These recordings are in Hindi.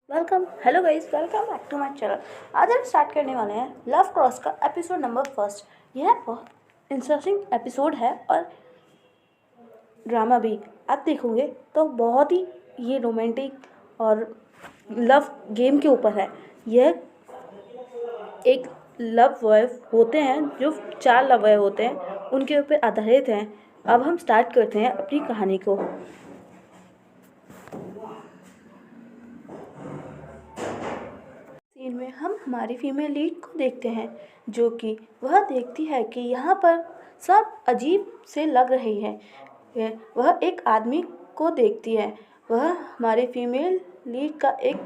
Welcome, hello guys, welcome back to my channel. आज हम स्टार्ट करने वाले हैं लव क्रॉस का एपिसोड नंबर फर्स्ट। यह बहुत इंटरेस्टिंग एपिसोड है और ड्रामा भी। आप देखोगे तो बहुत ही ये रोमांटिक और लव गेम के ऊपर है। यह एक लव बॉय होते हैं, जो 4 लव बॉय होते हैं, उनके ऊपर आधारित हैं। अब हम स्टार्ट करते हैं अपनी कहानी को। सीन में हम हमारी फीमेल लीड को देखते हैं, जो कि वह देखती है कि यहाँ पर सब अजीब से लग रही है। वह एक आदमी को देखती है। वह हमारे फीमेल लीड का एक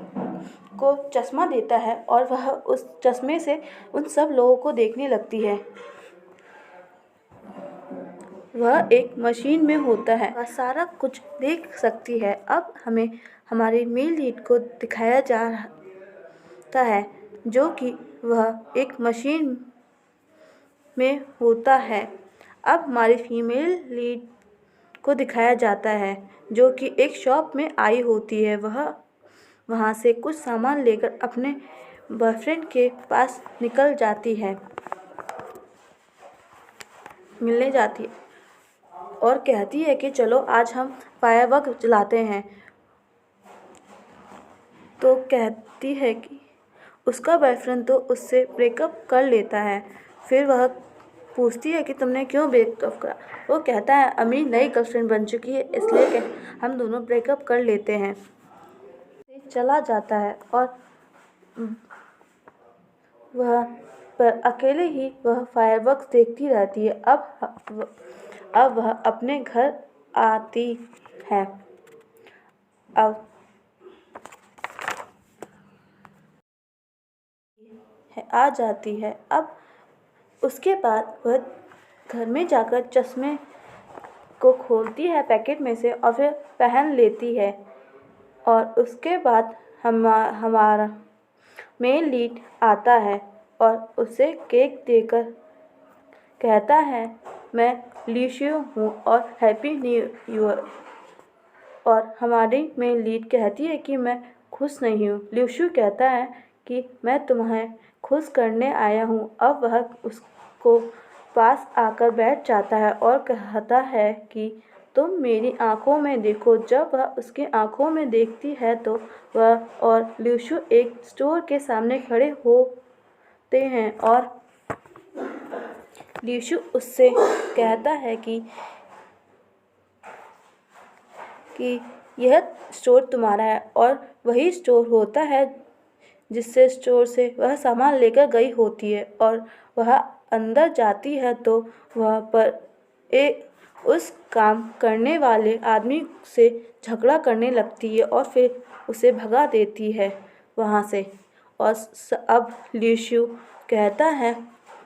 को चश्मा देता है और वह उस चश्मे से उन सब लोगों को देखने लगती है। वह एक मशीन में होता है, वह सारा कुछ देख सकती है। अब हमें हमारे मेल लीड को दिखाया जाता है, जो कि वह एक मशीन में होता है। अब हमारी फीमेल लीड को दिखाया जाता है, जो कि एक शॉप में आई होती है। वह वहाँ से कुछ सामान लेकर अपने बॉयफ्रेंड के पास निकल जाती है, मिलने जाती है और कहती है कि चलो आज हम फायरवर्क जलाते हैं। तो कहती है कि उसका बॉयफ्रेंड तो उससे ब्रेकअप कर लेता है। फिर वह पूछती है कि तुमने क्यों ब्रेकअप करा। वो कहता है अम्मी नई गर्लफ्रेंड बन चुकी है, इसलिए कि हम दोनों ब्रेकअप कर लेते हैं। चला जाता है और वह पर अकेले ही वह फायरवर्क्स देखती रहती है। अब वह अपने घर आती है। अब आ जाती है। अब उसके बाद वह घर में जाकर चश्मे को खोलती है पैकेट में से और फिर पहन लेती है। और उसके बाद हमारा मेन लीड आता है और उसे केक देकर कहता है मैं लीशियो हूँ और हैप्पी न्यू ईयर। और हमारी मेन लीड कहती है कि मैं खुश नहीं हूँ। ल्यूशु कहता है कि मैं तुम्हें खुश करने आया हूँ। अब वह उसको पास आकर बैठ जाता है और कहता है कि तुम मेरी आंखों में देखो। जब वह उसकी आंखों में देखती है तो वह और ल्यूशु एक स्टोर के सामने खड़े होते हैं और ल्यूशु उससे कहता है कि यह स्टोर तुम्हारा है। और वही स्टोर होता है जिससे स्टोर से वह सामान लेकर गई होती है। और वह अंदर जाती है तो वह पर उस काम करने वाले आदमी से झगड़ा करने लगती है और फिर उसे भगा देती है वहाँ से। और अब ल्यूशु कहता है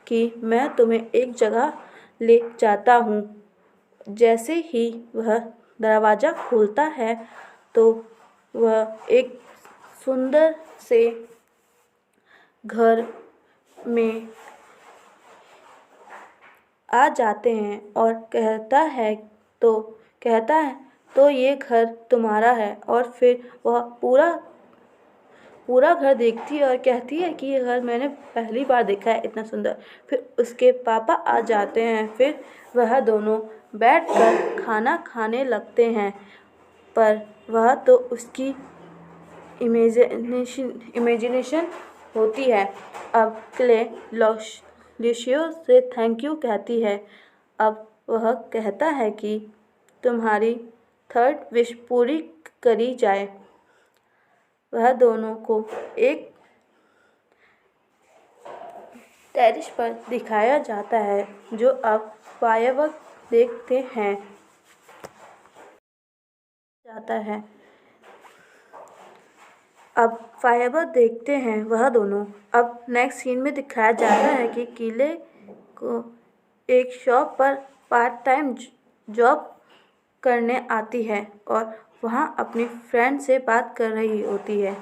कि मैं तुम्हें एक जगह ले जाता हूँ। जैसे ही वह दरवाज़ा खोलता है तो वह एक सुंदर से घर में आ जाते हैं और कहता है तो ये घर तुम्हारा है। और फिर वह पूरा घर देखती है और कहती है कि ये घर मैंने पहली बार देखा है इतना सुंदर। फिर उसके पापा आ जाते हैं। फिर वह दोनों बैठकर खाना खाने लगते हैं, पर वह तो उसकी इमेजिनेशन होती है। अब क्ले ल्यूशियो से थैंक यू कहती है। अब वह कहता है कि तुम्हारी 3rd विश पूरी करी जाए। वह दोनों को एक टेरिस पर दिखाया जाता है, जो अब फायरवर्क देखते हैं जाता है। अब फायरवर्क देखते हैं वह दोनों। अब नेक्स्ट सीन में दिखाया जाता है कि किले को एक शॉप पर पार्ट टाइम जॉब करने आती है और वहाँ अपनी फ्रेंड से बात कर रही होती है।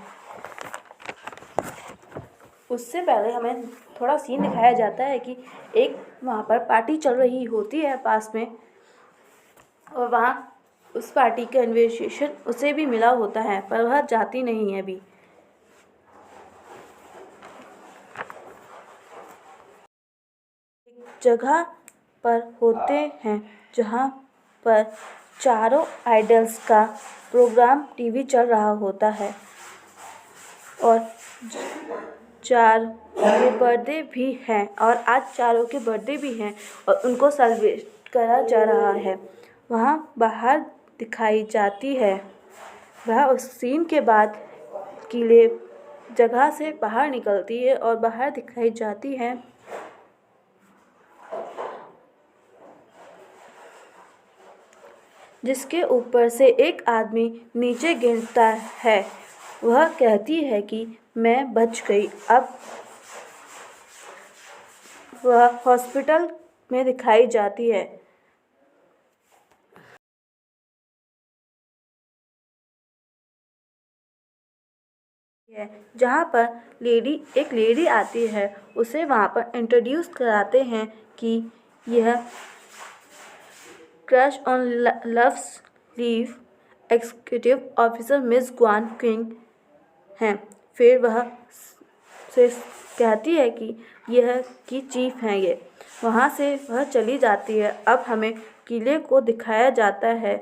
उससे पहले हमें थोड़ा सीन दिखाया जाता है कि एक वहाँ पर पार्टी चल रही होती है पास में, और वहाँ उस पार्टी का इन्विटेशन उसे भी मिला होता है, पर वह जाती नहीं है अभी। जगह पर होते हैं जहाँ पर चारों आइडल्स का प्रोग्राम टीवी चल रहा होता है और चार के बर्थडे भी हैं और आज चारों के बर्थडे भी हैं और उनको सेलिब्रेट करा जा रहा है। वहाँ बाहर दिखाई जाती है। वह उस सीन के बाद किले जगह से बाहर निकलती है और बाहर दिखाई जाती है जिसके ऊपर से एक आदमी नीचे गिरता है। वह कहती है कि मैं बच गई। अब वह हॉस्पिटल में दिखाई जाती है जहाँ पर एक लेडी आती है। उसे वहाँ पर इंट्रोड्यूस कराते हैं कि यह crush on loves leave executive officer miss ग्वान किंग हैं। फिर वह से कहती है कि यह की चीफ हैं ये। वहाँ से वह चली जाती है। अब हमें किले को दिखाया जाता है।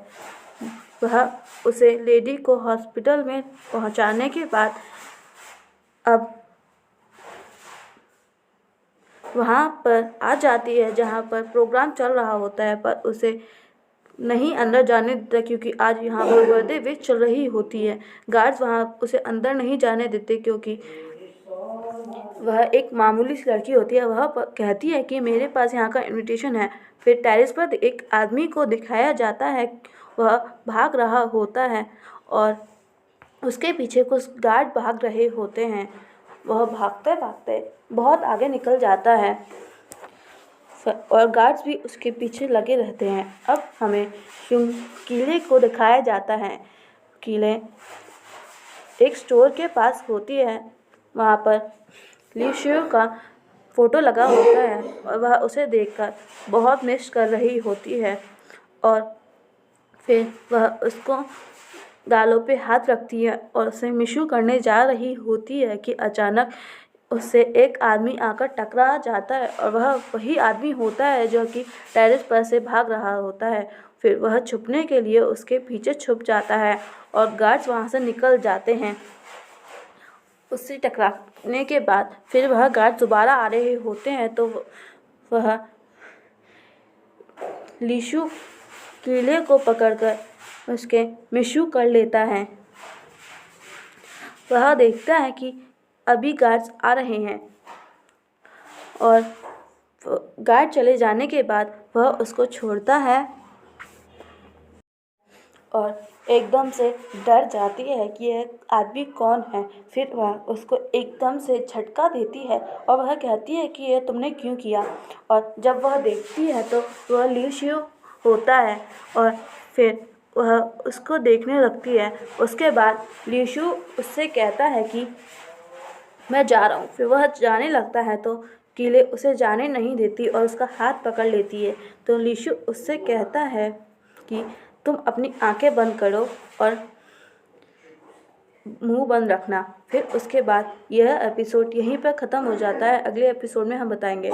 वह उसे लेडी को हॉस्पिटल में पहुँचाने के बाद अब वहाँ पर आ जाती है जहाँ पर प्रोग्राम चल रहा होता है, पर उसे नहीं अंदर जाने देता क्योंकि आज यहाँ पर बर्थडे विश चल रही होती है। गार्ड्स वहाँ उसे अंदर नहीं जाने देते क्योंकि वह एक मामूली सी लड़की होती है। वह कहती है कि मेरे पास यहाँ का इनविटेशन है। फिर टेरेस पर एक आदमी को दिखाया जाता है। वह भाग रहा होता है और उसके पीछे कुछ गार्ड भाग रहे होते हैं। वह भागते भागते बहुत आगे निकल जाता है और गार्ड्स भी उसके पीछे लगे रहते हैं। अब हमें किले को दिखाया जाता है। किले एक स्टोर के पास होती है। वहाँ पर ली शिव का फ़ोटो लगा होता है और वह उसे देखकर बहुत मिस कर रही होती है और फिर वह उसको गालों पे हाथ रखती है और उसे मिशू करने जा रही होती है कि अचानक उससे एक आदमी आकर टकरा जाता है और वह वही आदमी होता है जो कि टेरेस पर से भाग रहा होता है। फिर वह छुपने के लिए उसके पीछे छुप जाता है और गार्ड्स वहाँ से निकल जाते हैं। उससे टकराने के बाद फिर वह गार्ड दोबारा आ रहे होते हैं तो वह लीशु किले को पकड़कर उसके मिशू कर लेता है। वह देखता है कि अभी गार्ड्स आ रहे हैं और गार्ड चले जाने के बाद वह उसको छोड़ता है और एकदम से डर जाती है कि यह आदमी कौन है। फिर वह उसको एकदम से झटका देती है और वह कहती है कि यह तुमने क्यों किया। और जब वह देखती है तो वह लीशियो होता है और फिर वह उसको देखने लगती है। उसके बाद लीशु उससे कहता है कि मैं जा रहा हूँ। फिर वह जाने लगता है तो किले उसे जाने नहीं देती और उसका हाथ पकड़ लेती है। तो लीशु उससे कहता है कि तुम अपनी आंखें बंद करो और मुंह बंद रखना। फिर उसके बाद यह एपिसोड यहीं पर ख़त्म हो जाता है। अगले एपिसोड में हम बताएंगे।